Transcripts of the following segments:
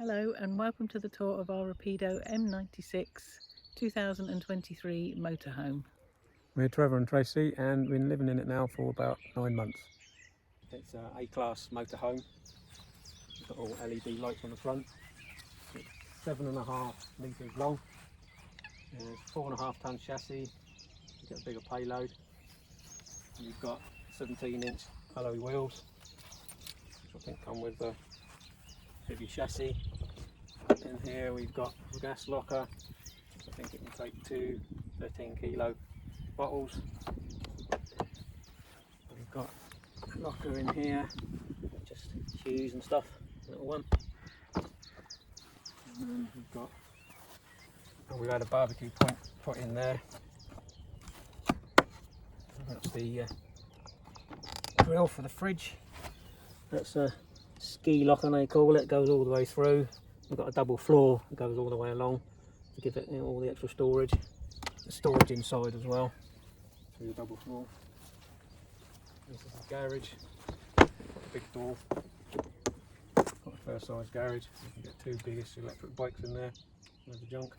Hello and welcome to the tour of our Rapido M96 2023 motorhome. We're Trevor and Tracy and we've been living in it now for about 9 months. It's an A-class motorhome. It's got all LED lights on the front. It's 7.5 metres long. It's 4.5 tonne chassis. You get a bigger payload. You've got 17-inch alloy wheels, which I think come with the heavy chassis. In here we've got a gas locker. I think it can take two 13 kilo bottles. We've got a locker in here, just shoes and stuff, little one. And then we've had a barbecue point put in there. That's the grill for the fridge. That's a ski locker they call it, goes all the way through. We've got a double floor that goes all the way along to give it all the extra storage. The storage inside as well through the double floor. This is the garage. Got a big door. Got a fair size garage. You can get two biggest electric bikes in there. There's the junk.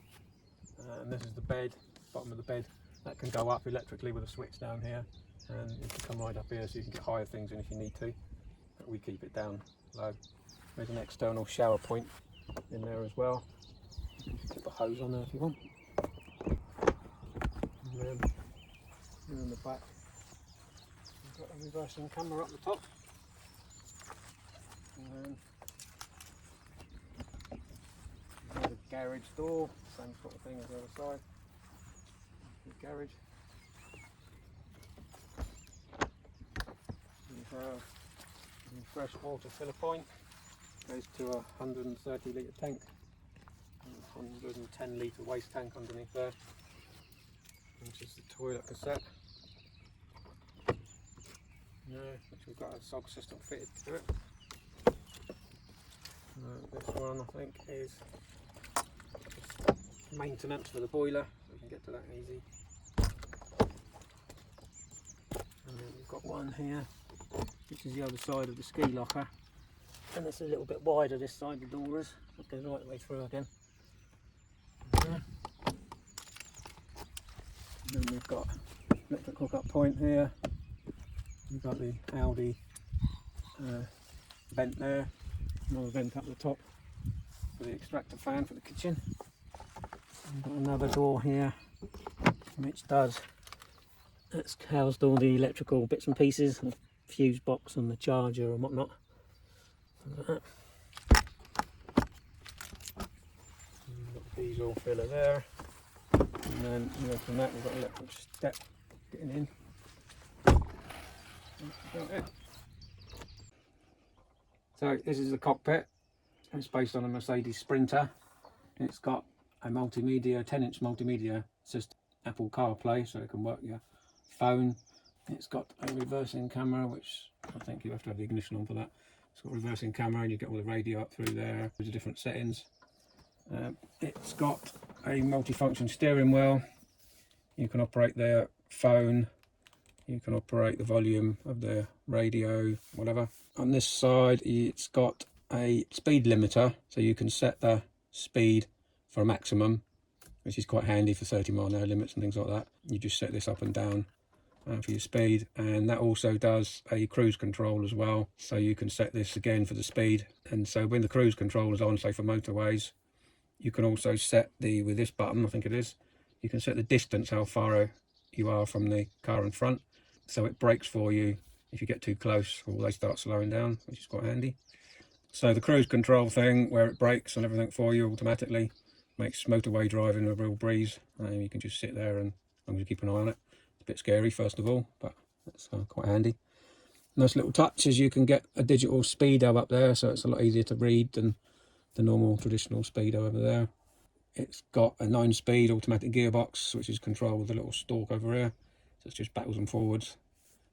And this is the bed, bottom of the bed. That can go up electrically with a switch down here, and you can come right up here so you can get higher things in if you need to. But we keep it down low. There's an external shower point in there as well. You can put the hose on there if you want. And then here in the back, we've got a reversing camera up the top. And then the garage door, same sort of thing as the other side. The garage. We have a fresh water filler point. Goes to a 130 litre tank. 110 litre waste tank underneath there. This is the toilet cassette. Which we've got a SOG system fitted to it. This one I think is maintenance for the boiler, so we can get to that easy. And then we've got one here, which is the other side of the ski locker. And it's a little bit wider this side, the door is. It goes right the way through again. And then we've got electric hook-up point here. We've got the Audi vent there. Another vent up the top for the extractor fan for the kitchen. We've got another door here, which it's housed all the electrical bits and pieces, the fuse box and the charger and whatnot. Like that. Got the diesel filler there, and then from that we've got an electric step getting in. That's about it. So this is the cockpit. It's based on a Mercedes Sprinter. It's got a multimedia, 10-inch multimedia system, Apple CarPlay, so it can work your phone. It's got a reversing camera, which I think you have to have the ignition on for that. It's got a reversing camera and you get all the radio up through there. There's different settings. It's got a multifunction steering wheel. You can operate their phone. You can operate the volume of the radio, whatever. On this side, it's got a speed limiter, so you can set the speed for a maximum, which is quite handy for 30-mile-an-hour limits and things like that. You just set this up and down for your speed, and that also does a cruise control as well, so you can set this again for the speed. And so when the cruise control is on, say for motorways, you can also set with this button, I think it is, you can set the distance, how far you are from the car in front, so it brakes for you if you get too close, or they start slowing down, which is quite handy. So the cruise control thing, where it brakes and everything for you automatically, makes motorway driving a real breeze. You can just sit there and as long as you keep an eye on it. It's a bit scary first of all, but it's quite handy. Nice little touch is you can get a digital speedo up there, so it's a lot easier to read than the normal traditional speedo over there. It's got a 9-speed automatic gearbox, which is controlled with a little stalk over here. So it's just backwards and forwards,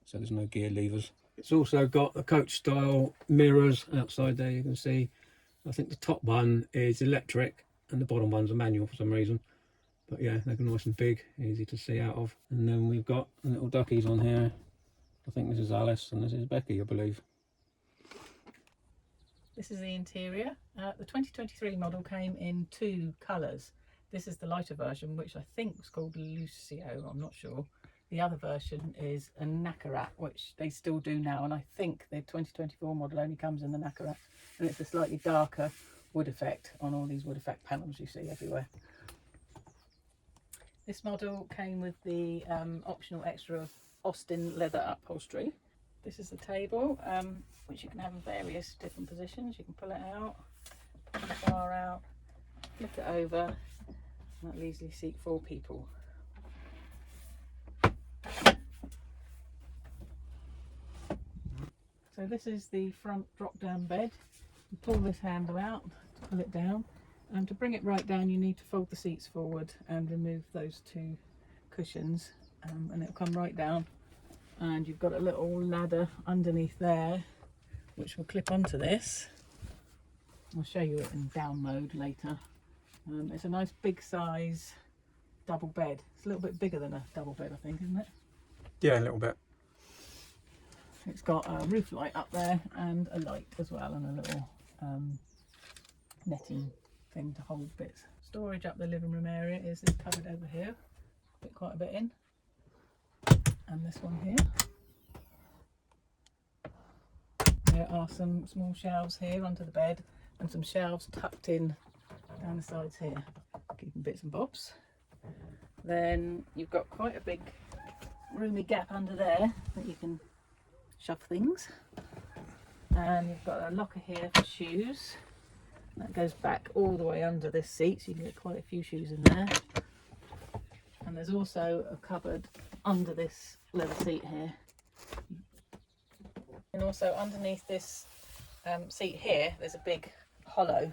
so there's no gear levers. It's also got the coach style mirrors outside there, you can see. I think the top one is electric and the bottom one's a manual for some reason. But yeah, they're nice and big, easy to see out of. And then we've got little duckies on here. I think this is Alice and this is Becky, I believe. This is the interior. The 2023 model came in 2 colours. This is the lighter version, which I think was called Lucio, I'm not sure. The other version is a Nakarat, which they still do now, and I think the 2024 model only comes in the Nakarat, and it's a slightly darker wood effect on all these wood effect panels you see everywhere. This model came with the optional extra of Austin leather upholstery. This is the table, which you can have in various different positions. You can pull it out, pull the bar out, flip it over, and that'll easily seat 4 people. So this is the front drop-down bed. You pull this handle out to pull it down, and to bring it right down you need to fold the seats forward and remove those 2 cushions, and it'll come right down, and you've got a little ladder underneath there which will clip onto this. I'll show you it in down mode later. It's a nice big size double bed. It's a little bit bigger than a double bed, I think, isn't it? Yeah, a little bit. It's got a roof light up there and a light as well, and a little netting thing to hold bits. Storage up the living room area is this cupboard over here. Fit quite a bit in. And this one here. There are some small shelves here under the bed, and some shelves tucked in down the sides here, keeping bits and bobs. Then you've got quite a big roomy gap under there that you can shove things, and you've got a locker here for shoes that goes back all the way under this seat, so you can get quite a few shoes in there. And there's also a cupboard under this leather seat here, and also underneath this seat here there's a big hollow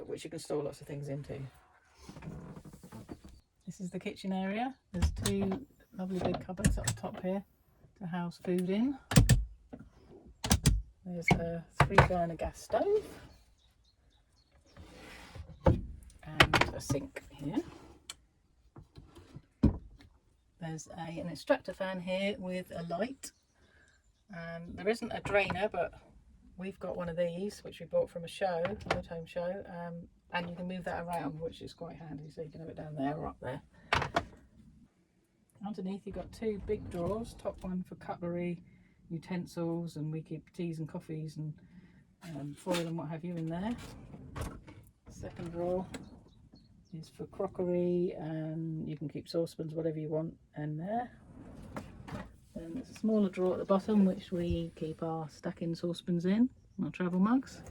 which you can store lots of things into. This is the kitchen area. There's 2 lovely big cupboards up the top here to house food in. There's a 3-burner gas stove and a sink here. There's an extractor fan here with a light. There isn't a drainer, but we've got one of these which we bought from a show, a Motorhome show, and you can move that around, which is quite handy, so you can have it down there or up there. Underneath you've got 2 big drawers, top one for cutlery, utensils, and we keep teas and coffees and foil and what have you in there. Second drawer is for crockery, and you can keep saucepans, whatever you want, in there. Then there's a smaller drawer at the bottom which we keep our stacking saucepans in, our travel mugs,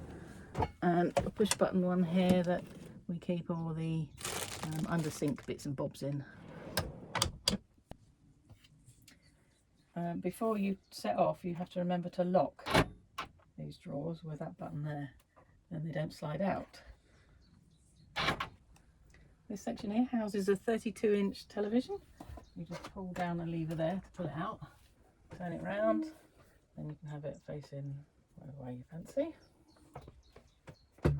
and a push button one here that we keep all the under sink bits and bobs in. Before you set off you have to remember to lock these drawers with that button there, then they don't slide out. This section here houses a 32-inch television. You just pull down a lever there to pull it out, turn it round, then you can have it facing whatever way you fancy. A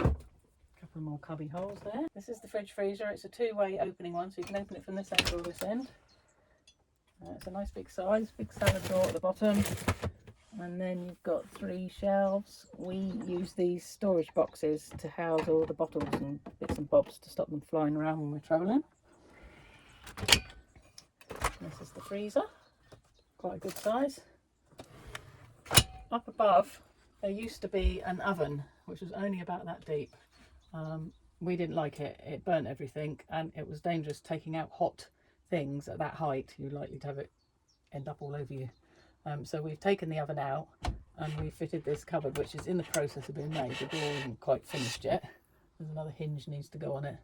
couple more cubby holes there. This is the fridge freezer. It's a 2-way opening one, so you can open it from this end or this end. It's a nice big size, big salad drawer at the bottom, and then you've got 3 shelves. We use these storage boxes to house all the bottles and bits and bobs to stop them flying around when we're travelling. This is the freezer, quite a good size. Up above there used to be an oven which was only about that deep. We didn't like it, it burnt everything, and it was dangerous taking out hot things at that height. You're likely to have it end up all over you. So we've taken the oven out and we fitted this cupboard, which is in the process of being made. The door isn't quite finished yet. There's another hinge needs to go on it.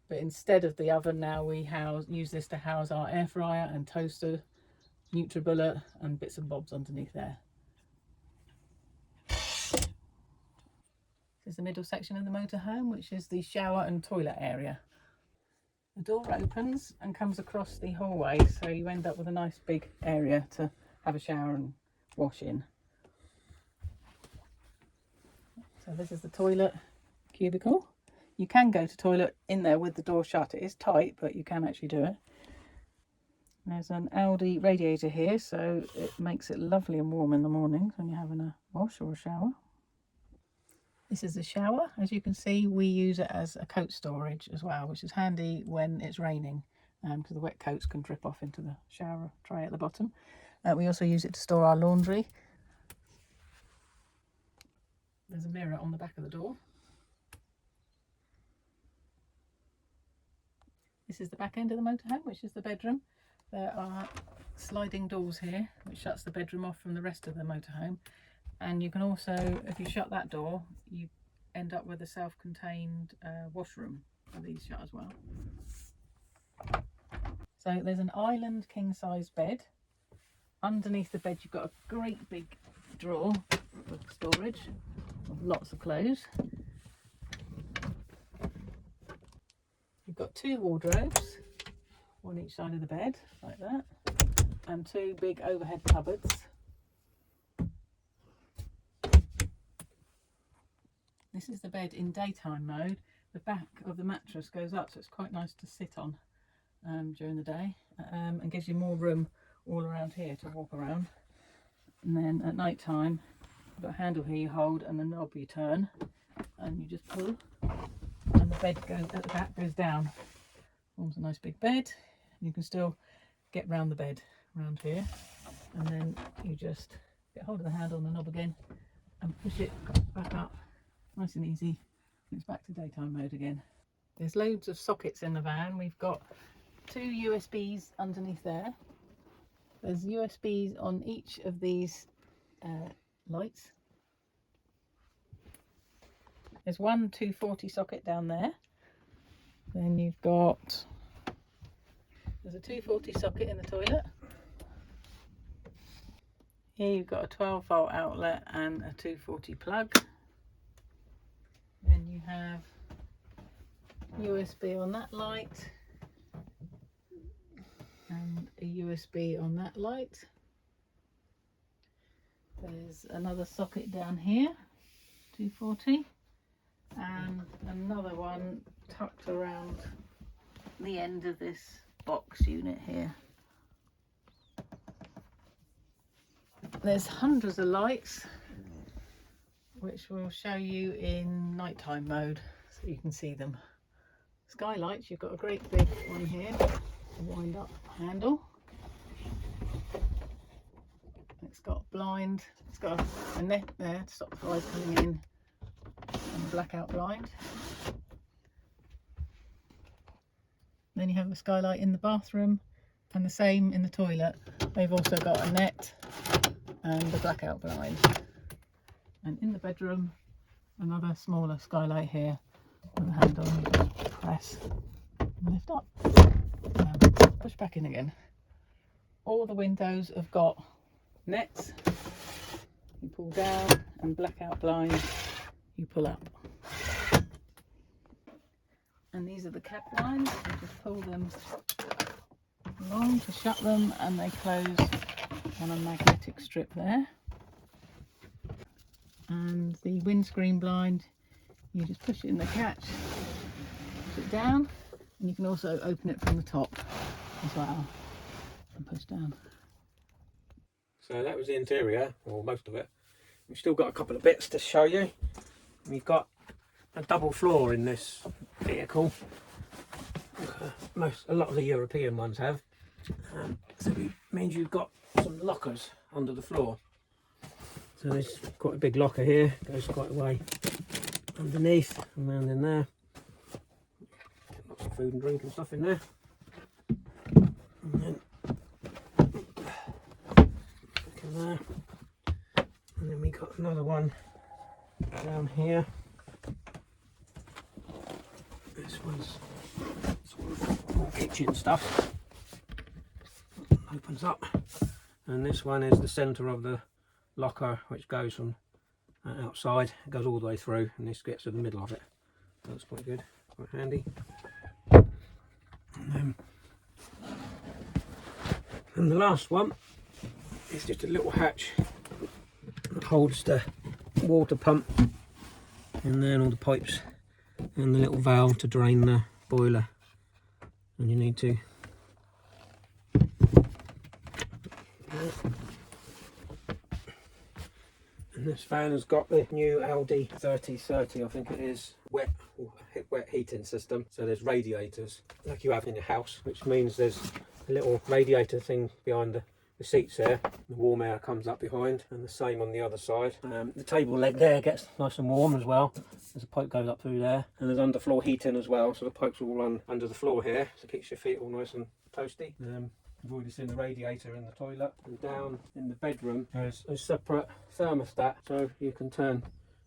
But instead of the oven now we use this to house our air fryer and toaster, NutriBullet and bits and bobs underneath there. This is the middle section of the motorhome, which is the shower and toilet area. The door opens and comes across the hallway, so you end up with a nice big area to have a shower and wash in. So this is the toilet cubicle. You can go to toilet in there with the door shut. It is tight, but you can actually do it. There's an Aldi radiator here, so it makes it lovely and warm in the mornings when you're having a wash or a shower. This is the shower. As you can see, we use it as a coat storage as well, which is handy when it's raining, because the wet coats can drip off into the shower tray at the bottom. We also use it to store our laundry. There's a mirror on the back of the door. This is the back end of the motorhome, which is the bedroom. There are sliding doors here, which shuts the bedroom off from the rest of the motorhome. And you can also, if you shut that door, you end up with a self-contained washroom. So these shut as well. So there's an island king-size bed. Underneath the bed you've got a great big drawer for storage of lots of clothes. You've got 2 wardrobes, one each side of the bed, like that, and 2 big overhead cupboards. This is the bed in daytime mode. The back of the mattress goes up, so it's quite nice to sit on during the day, and gives you more room all around here to walk around. And then at night time, you've got a handle here you hold and the knob you turn, and you just pull, and the bed goes at the back, goes down. Forms a nice big bed. You can still get round the bed around here, and then you just get hold of the handle and the knob again and push it back up. Nice and easy. It's back to daytime mode again. There's loads of sockets in the van. We've got 2 USBs underneath there. There's USBs on each of these lights. There's one 240 socket down there. Then you've got, there's a 240 socket in the toilet. Here you've got a 12 volt outlet and a 240 plug. Then you have USB on that light and a USB on that light. There's another socket down here, 240, and another one tucked around the end of this box unit here. There's hundreds of lights, which we'll show you in nighttime mode so you can see them. Skylights, you've got a great big one here, a wind up handle. It's got blind, it's got a net there to stop the light coming in, and a blackout blind. Then you have a skylight in the bathroom and the same in the toilet. They've also got a net and a blackout blind. And in the bedroom, another smaller skylight here with a handle you just press and lift up and push back in again. All the windows have got nets. You pull down, and blackout blind you pull up. And these are the cab blinds. You just pull them along to shut them, and they close on a magnetic strip there. And the windscreen blind, you just push it in the catch, push it down, and you can also open it from the top as well and push down. So that was the interior, or most of it. We've still got a couple of bits to show you. We've got a double floor in this vehicle. A lot of the European ones have. So it means you've got some lockers under the floor. So there's quite a big locker here, goes quite a way underneath and around in there. Lots of food and drink and stuff in there. And then back in there. And then we got another one down here. This one's sort of more kitchen stuff. Opens up, and this one is the centre of the locker, which goes from outside, it goes all the way through, and this gets to the middle of it. That's quite good, quite handy. And the last one is just a little hatch that holds the water pump, and then all the pipes, and the little valve to drain the boiler. And you need to and This fan has got the new LD 3030, I think it is, wet heating system. So there's radiators like you have in your house, which means there's a little radiator thing behind the seats there. The warm air comes up behind, and the same on the other side. The table leg there gets nice and warm as well. There's a pipe goes up through there, and there's underfloor heating as well, so the pipes all run under the floor here, so it keeps your feet all nice and toasty. You've already seen the radiator in the toilet, and down in the bedroom there's a separate thermostat, so you can turn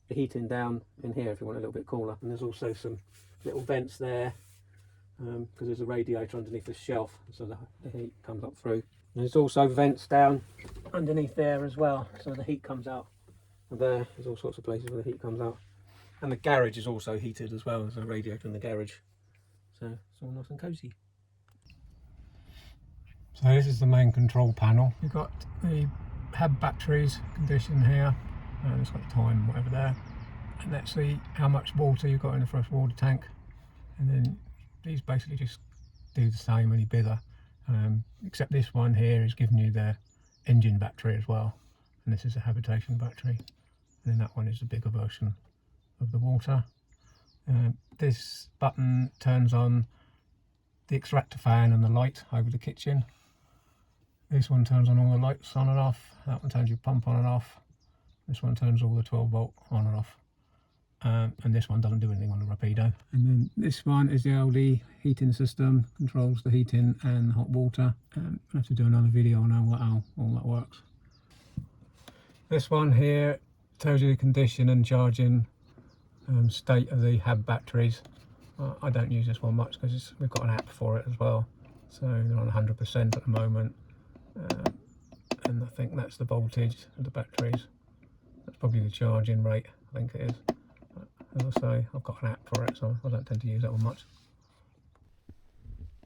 the heating down in here if you want a little bit cooler. And there's also some little vents there, because there's a radiator underneath the shelf, so the heat comes up through. And there's also vents down underneath there as well, so the heat comes out. And there's all sorts of places where the heat comes out. And the garage is also heated as well. There's a radiator in the garage, so it's all nice and cosy. So this is the main control panel. You've got the hub batteries condition here, and it's got the time, whatever there. And that's how much water you've got in the fresh water tank. And then these basically just do the same, only bigger. Except this one here is giving you the engine battery as well. And this is a habitation battery. And then that one is the bigger version of the water. This button turns on the extractor fan and the light over the kitchen. This one turns on all the lights on and off. That one turns your pump on and off. This one turns all the 12 volt on and off. And this one doesn't do anything on the Rapido. And then this one is the LD heating system, controls the heating and hot water. I'll have to do another video on how all that works. This one here tells you the condition and charging state of the hub batteries. I don't use this one much because we've got an app for it as well. So they're on 100% at the moment. And I think that's the voltage of the batteries. That's probably the charging rate, I think it is. As I say, I've got an app for it, so I don't tend to use that one much.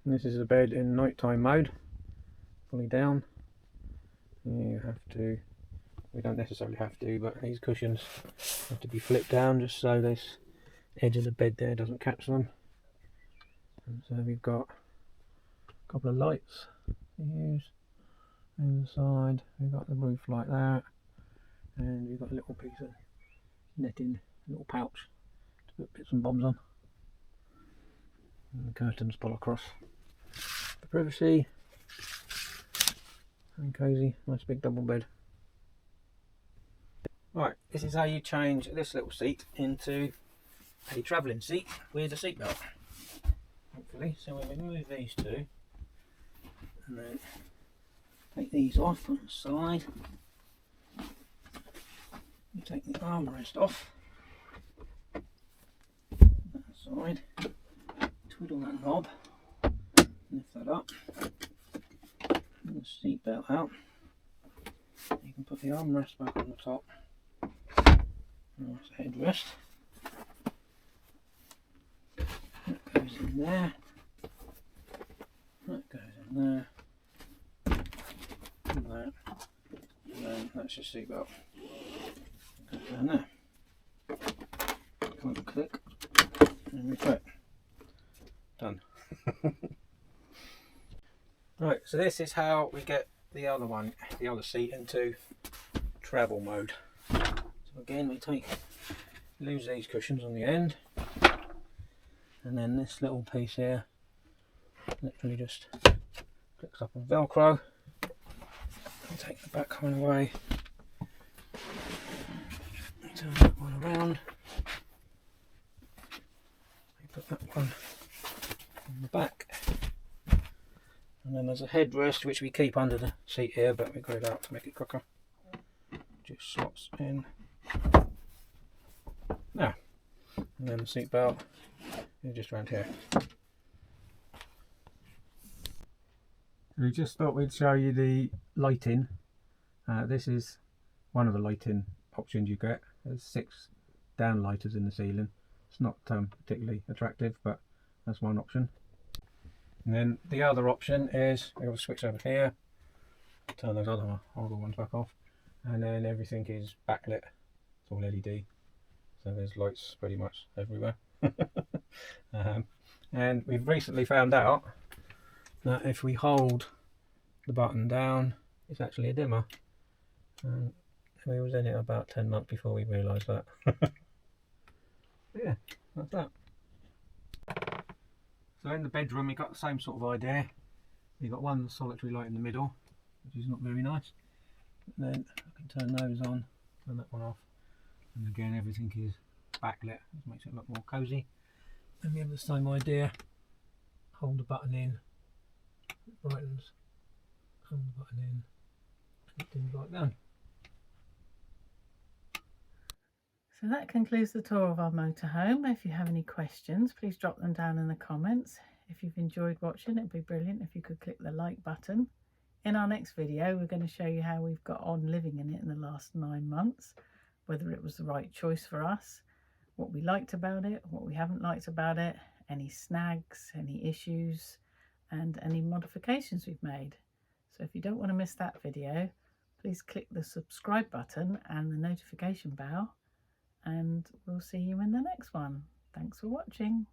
And this is the bed in nighttime mode, fully down. You have to, we don't necessarily have to, but these cushions have to be flipped down just so this edge of the bed there doesn't catch them. And so we've got a couple of lights to use. On the side, we've got the roof like that, and we've got a little piece of netting, a little pouch to put bits and bobs on. And the curtains pull across for privacy. And cosy, nice big double bed. Right, this is how you change this little seat into a travelling seat with a seat belt. Hopefully, so we remove these two, and then take these off on the side. You take the armrest off that side, twiddle that knob, lift that up, and the seat belt out. You can put the armrest back on the top. Nice headrest. That goes in there. That goes in there. And that. And then that's your seat belt. Go down there. Come and click. And we put. Done. Right, so this is how we get the other seat into travel mode. So again, we lose these cushions on the end, and then this little piece here literally just clicks up on Velcro. And take the back one away. Turn that one around. We put that one on the back. And then there's a headrest which we keep under the seat here, but we got it out to make it quicker. Just slots in. Now, and then the seat belt is just around here. We just thought we'd show you the lighting. This is one of the lighting options you get. There's 6 downlighters in the ceiling. It's not particularly attractive, but that's one option. And then the other option is we have a switch over here. Turn those other ones back off, and then everything is backlit. It's all LED, so there's lights pretty much everywhere. And we've recently found out that if we hold the button down, it's actually a dimmer. We was in it about 10 months before we realised that. Yeah, that's that. So in the bedroom we got the same sort of idea. You've got one solitary light in the middle, which is not very nice. And then I can turn those on, turn that one off, and again everything is backlit, which makes it look more cosy. And we have the same idea. Hold the button in, it brightens, hold the button in, and it dims like that. So that concludes the tour of our motorhome. If you have any questions, please drop them down in the comments. If you've enjoyed watching, it'd be brilliant if you could click the like button. In our next video, we're going to show you how we've got on living in it in the last 9 months, whether it was the right choice for us, what we liked about it, what we haven't liked about it, any snags, any issues, and any modifications we've made. So if you don't want to miss that video, please click the subscribe button and the notification bell, and we'll see you in the next one. Thanks for watching.